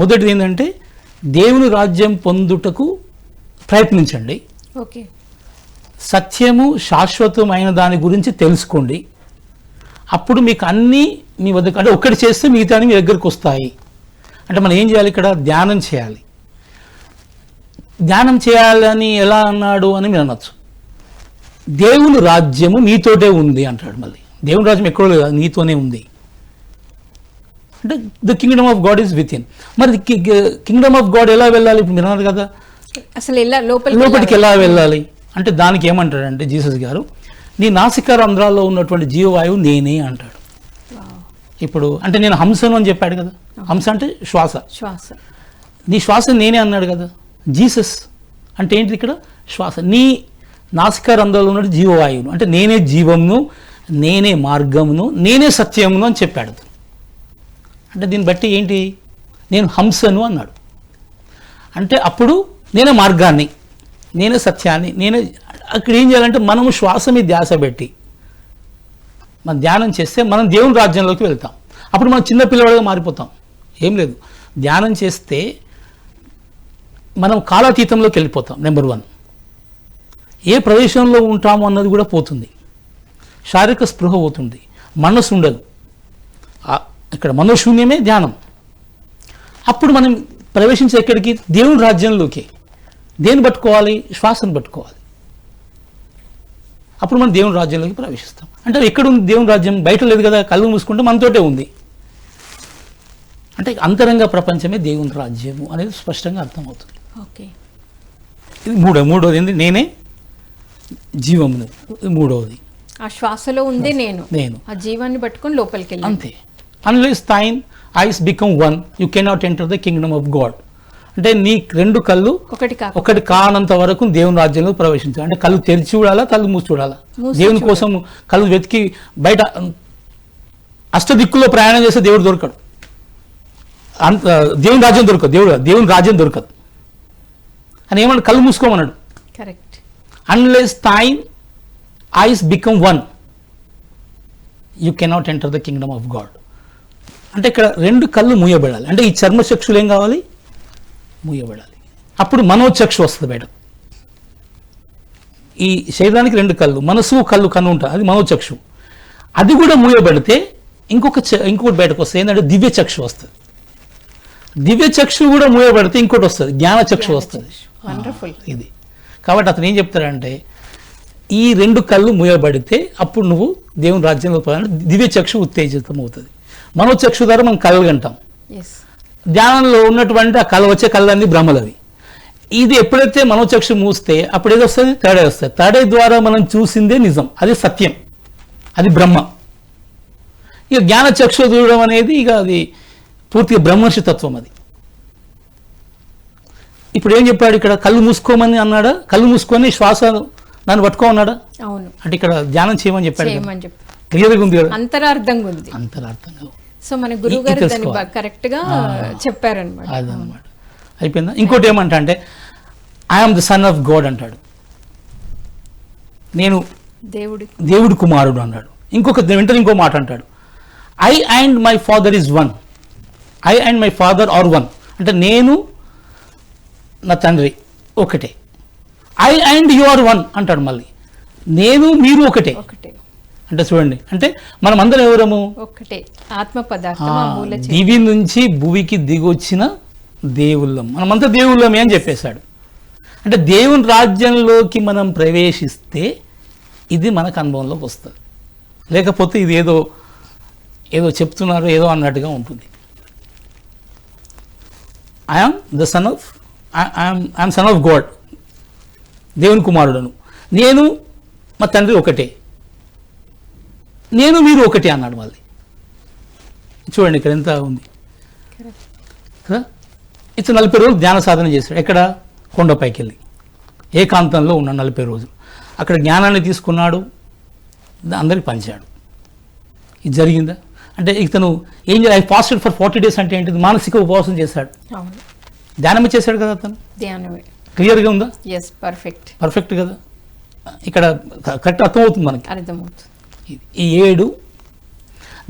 మొదటిది ఏంటంటే దేవుని రాజ్యం పొందుటకు ప్రయత్నించండి, ఓకే, సత్యము శాశ్వతమైన దాని గురించి తెలుసుకోండి, అప్పుడు మీకు అన్నీ మీ వద్దకు, అంటే ఒక్కటి చేస్తే మిగతా మీ దగ్గరకు వస్తాయి. అంటే మనం ఏం చేయాలి, ఇక్కడ ధ్యానం చేయాలి. ధ్యానం చేయాలని ఎలా అన్నాడు అని మీరు అనొచ్చు. దేవుని రాజ్యము నీతోటే ఉంది అంటాడు. మళ్ళీ దేవుని రాజ్యం ఎక్కడో లేదు, నీతోనే ఉంది. అంటే the kingdom of God is with in. మరి కింగ్డమ్ ఆఫ్ గాడ్ ఎలా వెళ్ళాలి? ఇప్పుడు మీరు అన్నారు కదా, అసలు లోపలికి ఎలా వెళ్ళాలి అంటే దానికి ఏమంటాడంటే జీసస్ గారు, నీ నాసిక రంధ్రాల్లో ఉన్నటువంటి జీవవాయువు నేనే అంటాడు. ఇప్పుడు అంటే నేను హంసను అని చెప్పాడు కదా, హంస అంటే శ్వాస, నీ శ్వాస నేనే అన్నాడు కదా జీసస్. అంటే ఏంటి ఇక్కడ శ్వాస, నీ నాసిక రంధ్రాల్లో ఉన్న జీవవాయువును, అంటే నేనే జీవమును, నేనే మార్గమును, నేనే సత్యమును అని చెప్పాడు. అంటే దీన్ని బట్టి ఏంటి, నేను హంసను అన్నాడు. అంటే అప్పుడు నేనే మార్గాన్ని, నేనే సత్యాన్ని, నేనే. అక్కడ ఏం చేయాలంటే మనము శ్వాస మీద ధ్యాస పెట్టి మనం ధ్యానం చేస్తే మనం దేవుని రాజ్యంలోకి వెళ్తాం. అప్పుడు మనం చిన్నపిల్లవాడిగా మారిపోతాం. ఏం లేదు, ధ్యానం చేస్తే మనం కాలాతీతంలోకి వెళ్ళిపోతాం. నెంబర్ 1, ఏ ప్రదేశంలో ఉంటాము అన్నది కూడా పోతుంది, శారీరక స్పృహ పోతుంది, మనసు ఉండదు. ఇక్కడ మనోశూన్యమే ధ్యానం. అప్పుడు మనం ప్రవేశించే ఎక్కడికి, దేవుని రాజ్యంలోకి. దేన్ని పట్టుకోవాలి, శ్వాసను పట్టుకోవాలి. అప్పుడు మనం దేవుని రాజ్యంలోకి ప్రవేశిస్తాం. అంటే ఎక్కడ ఉంది దేవుని రాజ్యం? బయట లేదు కదా, కళ్ళు మూసుకుంటే మనతోటే ఉంది. అంటే అంతరంగ ప్రపంచమే దేవుని రాజ్యము అనేది స్పష్టంగా అర్థమవుతుంది. ఓకే. ఇది మూడవది ఏంటి, నేనే జీవమును. మూడవది ఆ శ్వాసలో ఉంది నేను ఆ జీవాన్ని పట్టుకొని లోపలికి వెళ్ళాలి. అంతే. Unless thine eyes become one, you cannot enter the kingdom of God. అంటే నీ 2 కళ్ళు ఒకటి కానంత వరకు దేవుని రాజ్యంలో ప్రవేశించాలి. అంటే కళ్ళు తెరిచి చూడాలా, కళ్ళు మూసి చూడాలా. దేవుని కోసం కళ్ళు వెతికి బయట అష్టదిక్కుల్లో ప్రయాణం చేస్తే దేవుడు దొరకడు, అంత దేవుని రాజ్యం దొరకదు, దేవుని రాజ్యం దొరకదు అని ఏమన్నాడు, కళ్ళు మూసుకోమన్నాడు. Correct. Unless thine eyes become one you cannot enter the kingdom of God. అంటే ఇక్కడ రెండు కళ్ళు మూయబడాలి. అంటే ఈ చర్మచక్షులు ఏం కావాలి, మూయబడాలి. అప్పుడు మనోచక్షు వస్తుంది బయట. ఈ శరీరానికి రెండు కళ్ళు, మనసు కన్ను ఉంటుంది, అది మనోచక్షు. అది కూడా మూయబడితే ఇంకొకటి బయటకు వస్తుంది, ఏంటంటే దివ్యచక్షు వస్తుంది. దివ్యచక్షు కూడా మూయబడితే ఇంకోటి వస్తుంది, జ్ఞానచక్షు వస్తుంది. వండర్ఫుల్. ఇది కాబట్టి అతను ఏం చెప్తాడంటే, ఈ రెండు కళ్ళు మూయబడితే అప్పుడు నువ్వు దేవుని రాజ్యంలో దివ్యచక్షు ఉత్తేజితం అవుతుంది. మనోచక్షు ద్వారా మనం కళ్ళు కంటాం. ధ్యానంలో ఉన్నటువంటి ఆ కళ వచ్చే కళ్ళన్నీ భ్రమలవి. ఇది ఎప్పుడైతే మనోచక్షు మూస్తే అప్పుడు ఏది వస్తుంది, తేడా వస్తుంది. తేడా ద్వారా మనం చూసిందే నిజం, అది సత్యం, అది బ్రహ్మ. ఇక జ్ఞానచక్షు చూడడం అనేది ఇక అది పూర్తిగా బ్రహ్మర్షి తత్వం. అది ఇప్పుడు ఏం చెప్పాడు ఇక్కడ, కళ్ళు మూసుకోమని అన్నాడా, కళ్ళు మూసుకొని శ్వాస నన్ను పట్టుకోమన్నాడా? అవును. అంటే ఇక్కడ ధ్యానం చేయమని చెప్పాడు, క్లియర్గా ఉంది కదా, అంతరార్థంగా ఉంది. అంతరార్థంగా. సో మన గురువు గారు దాన్ని కరెక్ట్ గా చెప్పారనమాట. అదనమాట. అయిపోయిందా? ఇంకోటి ఏమంటా అంటే, I'm the son of God అంటాడు, నేను దేవుడి కుమారుడు అన్నాడు. వెంటనే ఇంకో మాట అంటాడు, I and my father is one. I and my father are one. అంటే నేను నా తండ్రి ఒకటే. I and you are one అంటాడు మళ్ళీ, నేను మీరు ఒకటే. అంటే చూడండి, అంటే మనం అందరం ఎవరము, ఒకటే ఆత్మ పదార్థం. దివి నుంచి భూమికి దిగొచ్చిన దేవుళ్ళం, మనమంతా దేవుళ్ళమే అని చెప్పేశాడు. అంటే దేవుని రాజ్యంలోకి మనం ప్రవేశిస్తే ఇది మనకు అనుభవంలోకి వస్తుంది. లేకపోతే ఇది ఏదో చెప్తున్నారు ఏదో అన్నట్టుగా ఉంటుంది. ఐఎమ్ సన్ ఆఫ్ గాడ్, దేవుని కుమారుడను, నేను మా తండ్రి ఒకటే, నేను మీరు ఒకటే అన్నాడు మళ్ళీ. చూడండి ఇక్కడ ఎంత ఉంది కదా. ఇతను 40 రోజులు ధ్యాన సాధన చేశాడు. ఎక్కడ? కొండపైకి వెళ్ళి ఏకాంతంలో ఉన్న 40 రోజులు అక్కడ జ్ఞానాన్ని తీసుకున్నాడు, అందరికి పంచాడు. ఇది జరిగిందా? అంటే ఇతను ఏం చేయాలి, ఐ ఫాస్టెడ్ ఫర్ 40 days అంటే ఏంటిది, మానసిక ఉపవాసం చేశాడు, ధ్యానమే చేశాడు కదా అతను. క్లియర్గా ఉందా? పర్ఫెక్ట్ కదా. ఇక్కడ కరెక్ట్ అర్థమవుతుంది మనకి. ఈ 7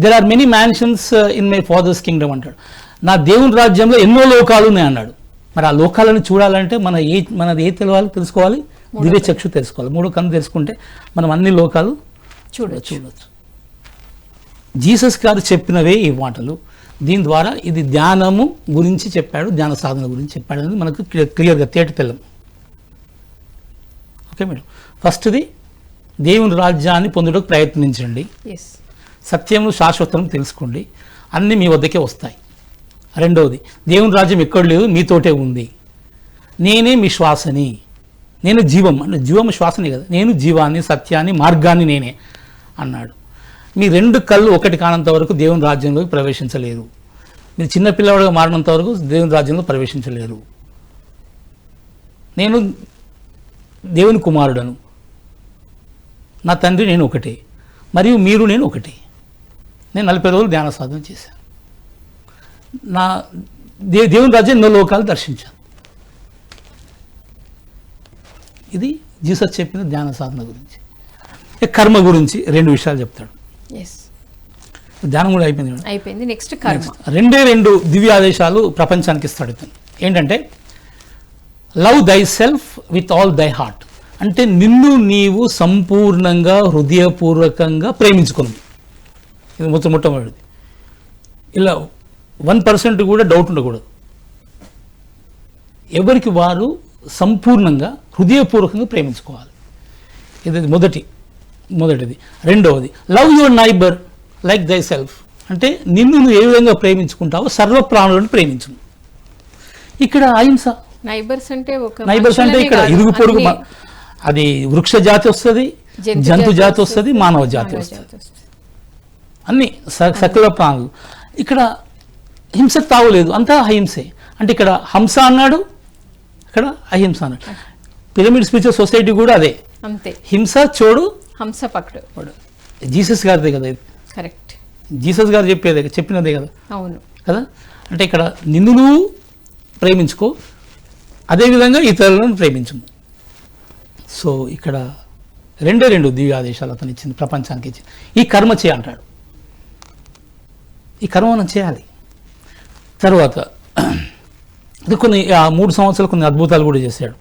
there are many mansions in my father's kingdom అంటాడు. నా దేవుని రాజ్యంలో ఎన్నో లోకాలు ఉన్నాయి అన్నాడు. మరి ఆ లోకాలను చూడాలంటే మనది తెలియాలి, తెలుసుకోవాలి, దివ్యచక్షు తెలుసుకోవాలి. 3 కన్ను తెలుసుకుంటే మనం అన్ని లోకాలు చూడొచ్చు. జీసస్ గారు చెప్పినవే ఈ మాటలు. దీని ద్వారా ఇది ధ్యానము గురించి చెప్పాడు, ధ్యాన సాధన గురించి చెప్పాడు అనేది మనకు క్లియర్గా తేట తెల్లం. Okay madam. ఫస్ట్ది దేవుని రాజ్యాన్ని పొందుటకు ప్రయత్నించండి, సత్యము శాశ్వతం తెలుసుకోండి, అన్నీ మీ వద్దకే వస్తాయి. రెండవది, దేవుని రాజ్యం ఎక్కడ లేదు, మీతోటే ఉంది. నేనే మీ శ్వాసని, నేను జీవం. అంటే జీవం శ్వాసనే కదా, నేను జీవాన్ని, సత్యాన్ని, మార్గాన్ని నేనే అన్నాడు. మీ 2 కళ్ళు ఒకటి కానంత వరకు దేవుని రాజ్యంలోకి ప్రవేశించలేరు. మీరు చిన్నపిల్లవాడుగా మారినంత వరకు దేవుని రాజ్యంలో ప్రవేశించలేరు. నేను దేవుని కుమారుడను, నా తండ్రి నేను ఒకటే, మరియు మీరు నేను ఒకటే. నేను 40 రోజులు ధ్యాన సాధన చేశాను, నా దేవుని రాజ్యం ఎన్నో లోకాలు దర్శించాను. ఇది జీసస్ చెప్పిన ధ్యాన సాధన గురించి. కర్మ గురించి 2 విషయాలు చెప్తాడు. ధ్యానం కూడా అయిపోయింది. నెక్స్ట్ కర్మ. 2 దివ్య ఆదేశాలు ప్రపంచానికి ఇస్తాడు ఇతను. ఏంటంటే, లవ్ దై సెల్ఫ్ విత్ ఆల్ దై హార్ట్. అంటే నిన్ను నీవు సంపూర్ణంగా హృదయపూర్వకంగా ప్రేమించుకుని. ఇది మొట్టమొదటిది. ఇలా 1% కూడా డౌట్ ఉండకూడదు. ఎవరికి వారు సంపూర్ణంగా హృదయపూర్వకంగా ప్రేమించుకోవాలి. ఇది మొదటిది. రెండవది, లవ్ యువర్ నైబర్ లైక్ దై సెల్ఫ్. అంటే నిన్ను నువ్వు ఏ విధంగా ప్రేమించుకుంటావో సర్వ ప్రాణులను ప్రేమించు. ఇక్కడ అహింస. నైబర్స్ అంటే ఇక్కడ ఇరుగు పొరుగు, అది వృక్ష జాతి వస్తుంది, జంతు జాతి వస్తుంది, మానవ జాతి వస్తుంది, అన్ని సకల ప్రాణులు. ఇక్కడ హింసకు తావులేదు, అంతా అహింసే. అంటే ఇక్కడ హంస అన్నాడు, ఇక్కడ అహింస అన్నాడు. పిరమిడ్ స్పిరిచువల్ సొసైటీ కూడా అదే, హింస చోడు, హంస పకడు. జీసస్ గారిదే కదా ఇది. కరెక్ట్. జీసస్ గారు చెప్పినదే కదా అవును. కదా. అంటే ఇక్కడ నిన్ను నువ్వు ప్రేమించుకో, అదేవిధంగా ఇతరులను ప్రేమించుము. సో ఇక్కడ రెండు దివ్యాదేశాలు అతను ఇచ్చింది, ప్రపంచానికి ఇచ్చింది. ఈ కర్మ చేయ అంటాడు, ఈ కర్మ మనం చేయాలి. తర్వాత అది కొన్ని 3 సంవత్సరాలు కొన్ని అద్భుతాలు కూడా చేశాడు.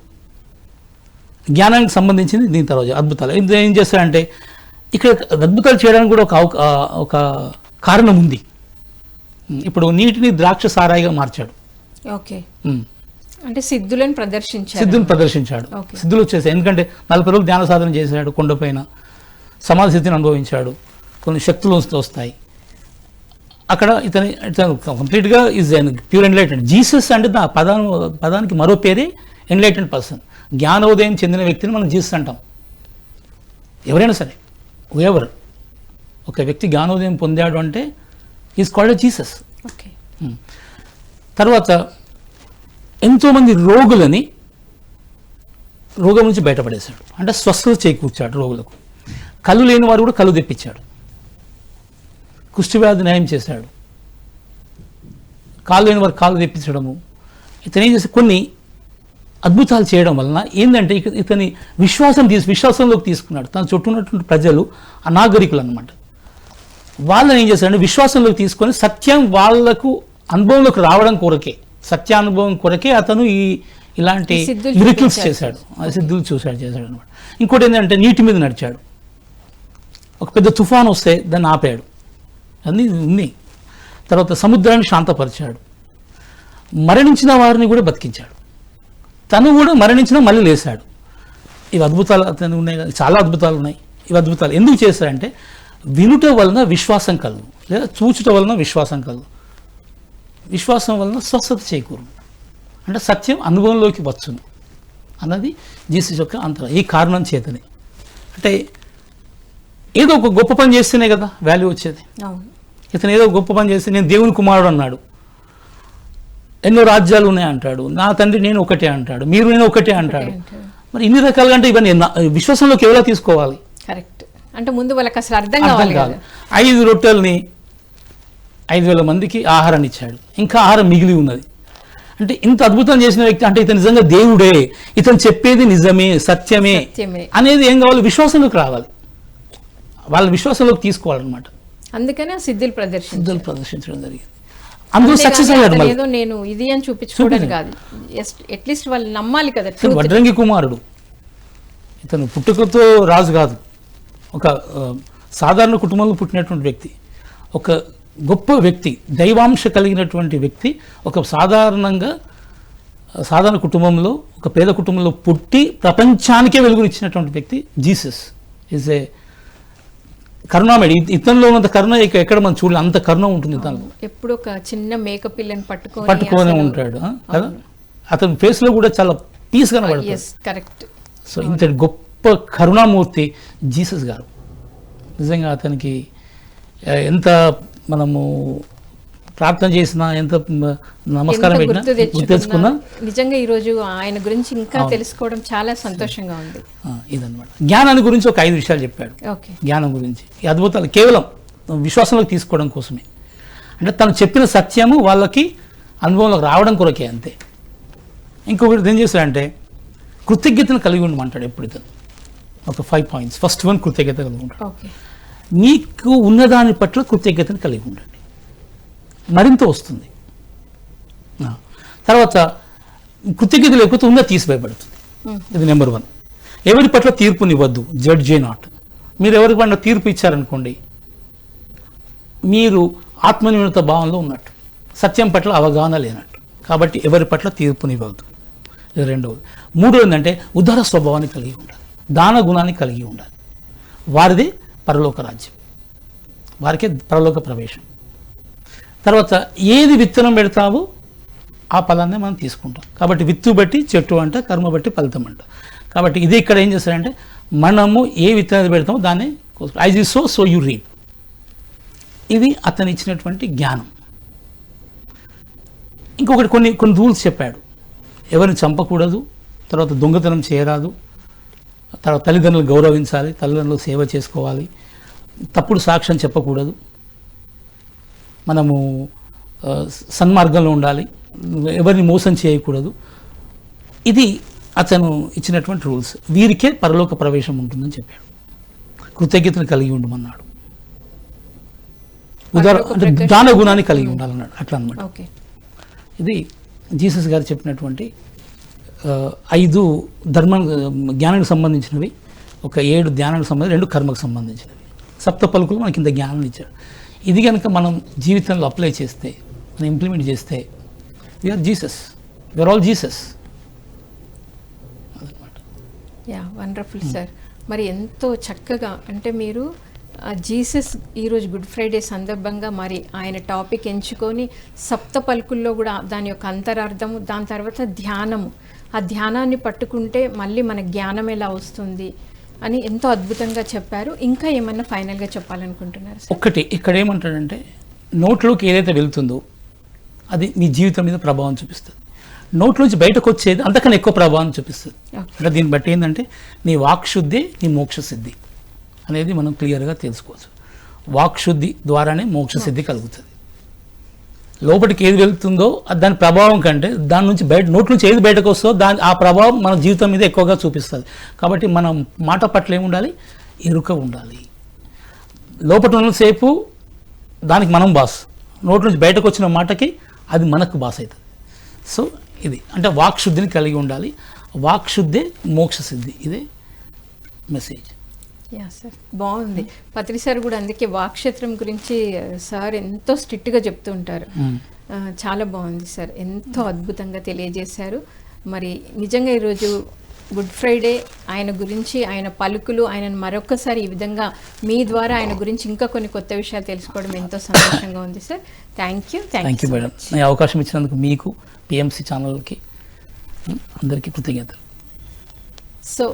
జ్ఞానానికి సంబంధించింది దీని తర్వాత అద్భుతాలు ఏం చేస్తాడంటే, ఇక్కడ అద్భుతాలు చేయడానికి కూడా ఒక కారణం ఉంది. ఇప్పుడు నీటిని ద్రాక్ష సారాయిగా మార్చాడు. ఓకే. అంటే సిద్ధులను ప్రదర్శించాడు. సిద్ధులు వచ్చేసాయి, ఎందుకంటే 40 రోజులు ధ్యాన సాధన చేశాడు, కొండపైన సమాధి స్థితిని అనుభవించాడు, కొన్ని శక్తులు వస్తాయి అక్కడ. ఇతను కంప్లీట్గా ఈజ్ ప్యూర్ ఎన్లైటెండ్. జీసస్ అంటే పదానికి మరో పేరే ఎన్లైటెండ్ పర్సన్. జ్ఞానోదయం చెందిన వ్యక్తిని మనం జీసస్ అంటాం. ఎవరైనా సరే, ఎవరు ఒక వ్యక్తి జ్ఞానోదయం పొందాడు అంటే ఈజ్ కాల్డ్ జీసస్. ఓకే. తర్వాత ఎంతోమంది రోగులని రోగం నుంచి బయటపడేశాడు, అంటే స్వస్థత చేకూర్చాడు రోగులకు. కళ్ళు లేని వారు కూడా కళ్ళు తెప్పించాడు, కుష్ఠవ్యాధి న్యాయం చేశాడు, కాళ్ళు లేని వారు కాళ్ళు తెప్పించడము. ఇతను ఏం చేస్తే కొన్ని అద్భుతాలు చేయడం వలన ఏంటంటే ఇతని విశ్వాసంలోకి తీసుకున్నాడు. తన చుట్టూ ఉన్నటువంటి ప్రజలు అనాగరికులు అన్నమాట. వాళ్ళని ఏం చేశాడంటే విశ్వాసంలోకి తీసుకొని సత్యం వాళ్లకు అనుభవంలోకి రావడం కొరకే, సత్యానుభవం కొరకే అతను ఇలాంటి మిరకిల్స్ చేశాడు, సిద్ధులు చేశాడు అనమాట. ఇంకోటి ఏంటంటే నీటి మీద నడిచాడు. ఒక పెద్ద తుఫాను వస్తే దాన్ని ఆపాడు, అన్నీ ఉన్నాయి. తర్వాత సముద్రాన్ని శాంతపరిచాడు, మరణించిన వారిని కూడా బతికించాడు. తను కూడా మరణించిన మళ్ళీ లేశాడు. ఇవి అద్భుతాలు అతను ఉన్నాయి కదా, చాలా అద్భుతాలు ఉన్నాయి. ఇవి అద్భుతాలు ఎందుకు చేశాడంటే వినుట వలన విశ్వాసం కలుగు, లేదా చూచుట వలన విశ్వాసం కలుగు, విశ్వాసం వలన స్వస్థత చేకూరు, అంటే సత్యం అనుభవంలోకి వచ్చును అన్నది జీసస్ యొక్క అంతరం. ఈ కారణం చేతనే, అంటే ఏదో ఒక గొప్ప పని చేస్తేనే కదా వాల్యూ వచ్చేది. ఇతను ఏదో గొప్ప పని చేస్తే నేను దేవుని కుమారుడు అన్నాడు, ఎన్నో రాజ్యాలు ఉన్నాయి అంటాడు, నా తండ్రి నేను ఒకటే అంటాడు, మీరు నేను ఒకటే అంటాడు. మరి ఇన్ని రకాలుగా అంటే ఇవన్నీ విశ్వాసంలోకి ఎవరో తీసుకోవాలి. కరెక్ట్. అంటే ముందు వాళ్ళకి అసలు అర్థం కాదు. 5 రొట్టెల్ని 5,000 మందికి ఆహారాన్ని ఇచ్చాడు, ఇంకా ఆహారం మిగిలి ఉన్నది. అంటే ఇంత అద్భుతం చేసిన వ్యక్తి అంటే ఇతను నిజంగా దేవుడే, ఇతను చెప్పేది నిజమే, సత్యమే అనేది ఏం కావాలి, విశ్వాసంలోకి రావాలి, వాళ్ళ విశ్వాసంలోకి తీసుకోవాలన్నమాట. అందుకనే సిద్ధులు ప్రదర్శించడం జరిగింది. అందులో సక్సెస్ అయ్యాడు. ఏదో నేను ఇది అని చూపించుకోవడం కాదు, అట్లీస్ట్ వాళ్ళు నమ్మాలి కదా. వడ్రంగి కుమారుడు, ఇతను పుట్టుకతో రాజు కాదు, ఒక సాధారణ కుటుంబంలో పుట్టినటువంటి వ్యక్తి, ఒక గొప్ప వ్యక్తి, దైవాంశ కలిగినటువంటి వ్యక్తి, ఒక సాధారణ కుటుంబంలో, ఒక పేద కుటుంబంలో పుట్టి ప్రపంచానికే వెలుగునిచ్చినటువంటి వ్యక్తి జీసస్. ఈజ్ ఏ కరుణామయుడు. ఇతనిలో ఉన్నంత కరుణ ఎక్కడ మనం చూడలేదు, అంత కరుణ ఉంటుంది ఇతను. ఎప్పుడు ఒక చిన్న మేక పిల్లని పట్టుకొని ఉంటాడు కదా. అతని ఫేస్ లో కూడా చాలా పీస్ కనబడుతుంది. కరెక్ట్. సో ఇంతటి గొప్ప కరుణామూర్తి జీసస్ గారు. నిజంగా అతనికి ఎంత మనము ప్రార్థన చేసినా, ఎంత నమస్కారం పెట్టినా, గుర్తెచ్చుకున్నా, నిజంగా ఈరోజు ఆయన గురించి ఇంకా తెలుసుకోవడం చాలా సంతోషంగా ఉంది. ఇదన్నమాట. జ్ఞానాన్ని గురించి ఒక 5 విషయాలు చెప్పాడు. జ్ఞానం గురించి ఈ అద్భుతాలు కేవలం విశ్వాసంలోకి తీసుకోవడం కోసమే, అంటే తను చెప్పిన సత్యము వాళ్ళకి అనుభవంలోకి రావడం కొరకే, అంతే. ఇంకొకటి ఏం చేశాడంటే కృతజ్ఞతను కలిగి ఉండమంటాడు ఎప్పుడు ఇతను. ఒక 5 పాయింట్స్. ఫస్ట్ వన్, కృతజ్ఞత కలిగి ఉంటాడు. నీకు ఉన్నదాని పట్ల కృతజ్ఞతను కలిగి ఉండండి, మరింత వస్తుంది. తర్వాత కృతజ్ఞత లేకపోతే ఉన్న తీసివేయబడుతుంది. ఇది నెంబర్ 1. ఎవరి పట్ల తీర్పునివ్వద్దు, జడ్జ్ నాట్. మీరు ఎవరి పట్ల తీర్పు ఇచ్చారనుకోండి, మీరు ఆత్మన్యూనత భావంలో ఉన్నట్టు, సత్యం పట్ల అవగాహన లేనట్టు. కాబట్టి ఎవరి పట్ల తీర్పునివ్వద్దు. ఇది 2వది. 3వది ఏంటంటే ఉదార స్వభావాన్ని కలిగి ఉండాలి, దాన గుణాన్ని కలిగి ఉండాలి. వారిదే పరలోక రాజ్యం, వారికే పరలోక ప్రవేశం. తర్వాత ఏది విత్తనం పెడతావో ఆ ఫలాన్ని మనం తీసుకుంటాం. కాబట్టి విత్తు బట్టి చెట్టు అంట, కర్మ బట్టి ఫలితం అంట. కాబట్టి ఇది ఇక్కడ ఏం చేస్తారంటే మనము ఏ విత్తనాలు పెడతామో దాన్ని as you so so you reap. ఇది అతను ఇచ్చినటువంటి జ్ఞానం. ఇంకొకటి కొన్ని రూల్స్ చెప్పాడు. ఎవరిని చంపకూడదు, తర్వాత దొంగతనం చేయరాదు, తర్వాత తల్లిదండ్రులు గౌరవించాలి, తల్లిదండ్రులు సేవ చేసుకోవాలి, తప్పుడు సాక్ష్యం చెప్పకూడదు, మనము సన్మార్గంలో ఉండాలి, ఎవరిని మోసం చేయకూడదు. ఇది అతను ఇచ్చినటువంటి రూల్స్. వీరికే పరలోక ప్రవేశం ఉంటుందని చెప్పాడు. కృతజ్ఞతను కలిగి ఉండమన్నాడు. అంటే దాన గుణాన్ని కలిగి ఉండాలన్నాడు. అట్లా అనమాట. ఇది జీసస్ గారు చెప్పినటువంటి 5 జ్ఞానానికి సంబంధించినవి, ఒక 7 ధ్యానానికి సంబంధించి, 2 కర్మకు సంబంధించినవి. సప్త పలుకులు మనకి ఇంత జ్ఞానం ఇచ్చాడు. ఇది కనుక మనం జీవితంలో అప్లై చేస్తే, మనం ఇంప్లిమెంట్ చేస్తే, we are Jesus, we are all Jesus. Yeah, wonderful sir. మరి ఎంతో చక్కగా అంటే మీరు జీసస్ ఈరోజు గుడ్ ఫ్రైడే సందర్భంగా మరి ఆయన టాపిక్ ఎంచుకొని సప్త పలుకుల్లో కూడా దాని యొక్క అంతరార్థము, దాని తర్వాత ధ్యానము, ఆ ధ్యానాన్ని పట్టుకుంటే మళ్ళీ మన జ్ఞానం ఎలా వస్తుంది అని ఎంతో అద్భుతంగా చెప్పారు. ఇంకా ఏమన్నా ఫైనల్గా చెప్పాలనుకుంటున్నారు? ఒకటి ఇక్కడ ఏమంటాడంటే, నోట్లోకి ఏదైతే వెళ్తుందో అది మీ జీవితం మీద ప్రభావం చూపిస్తుంది. నోట్లోంచి బయటకు వచ్చేది అంతకన్నా ఎక్కువ ప్రభావం చూపిస్తుంది. అంటే దీన్ని బట్టి ఏంటంటే నీ వాక్శుద్ధి నీ మోక్షసిద్ధి అనేది మనం క్లియర్గా తెలుసుకోవచ్చు. వాక్శుద్ధి ద్వారానే మోక్షసిద్ధి కలుగుతుంది. లోపలికి ఏది వెళ్తుందో దాని ప్రభావం కంటే దాని నుంచి నోటి నుంచి ఏది బయటకు వస్తుందో ఆ ప్రభావం మన జీవితం మీద ఎక్కువగా చూపిస్తుంది. కాబట్టి మనం మాట పట్ల ఏముండాలి? ఎరుక ఉండాలి. లోపల ఉన్నసేపు దానికి మనం బాస్, నోటి నుంచి బయటకు వచ్చిన మాటకి అది మనకు బాస్ అవుతుంది. సో ఇది అంటే వాక్శుద్ధిని కలిగి ఉండాలి. వాక్శుద్ధే మోక్షసిద్ధి. ఇదే మెసేజ్. యా సార్, బాగుంది. పత్రి సార్ కూడా అందుకే వాక్క్షేత్రం గురించి సార్ ఎంతో స్ట్రిక్ట్గా చెప్తూ ఉంటారు. చాలా బాగుంది సార్, ఎంతో అద్భుతంగా తెలియజేశారు. మరి నిజంగా ఈరోజు గుడ్ ఫ్రైడే ఆయన గురించి, ఆయన పలుకులు, ఆయనను మరొకసారి ఈ విధంగా మీ ద్వారా ఆయన గురించి ఇంకా కొన్ని కొత్త విషయాలు తెలుసుకోవడం ఎంతో సంతోషంగా ఉంది సార్. Thank you madam. ఈ అవకాశం ఇచ్చినందుకు మీకు, పిఎంసి ఛానల్కి అందరికీ కృతజ్ఞతలు. సో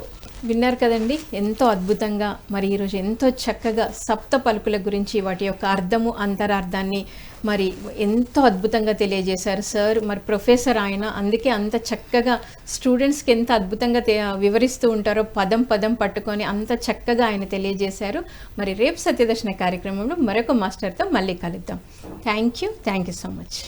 విన్నారు కదండి, ఎంతో అద్భుతంగా మరి ఈరోజు ఎంతో చక్కగా సప్త పలుకుల గురించి, వాటి యొక్క అర్థము అంతరార్థాన్ని మరి ఎంతో అద్భుతంగా తెలియజేశారు సార్. మరి ప్రొఫెసర్ ఆయన, అందుకే అంత చక్కగా స్టూడెంట్స్కి ఎంత అద్భుతంగా వివరిస్తూ ఉంటారో, పదం పదం పట్టుకొని అంత చక్కగా ఆయన తెలియజేశారు. మరి రేపు సత్యదర్శన కార్యక్రమంలో మరొక మాస్టర్తో మళ్ళీ కలుద్దాం. Thank you so much.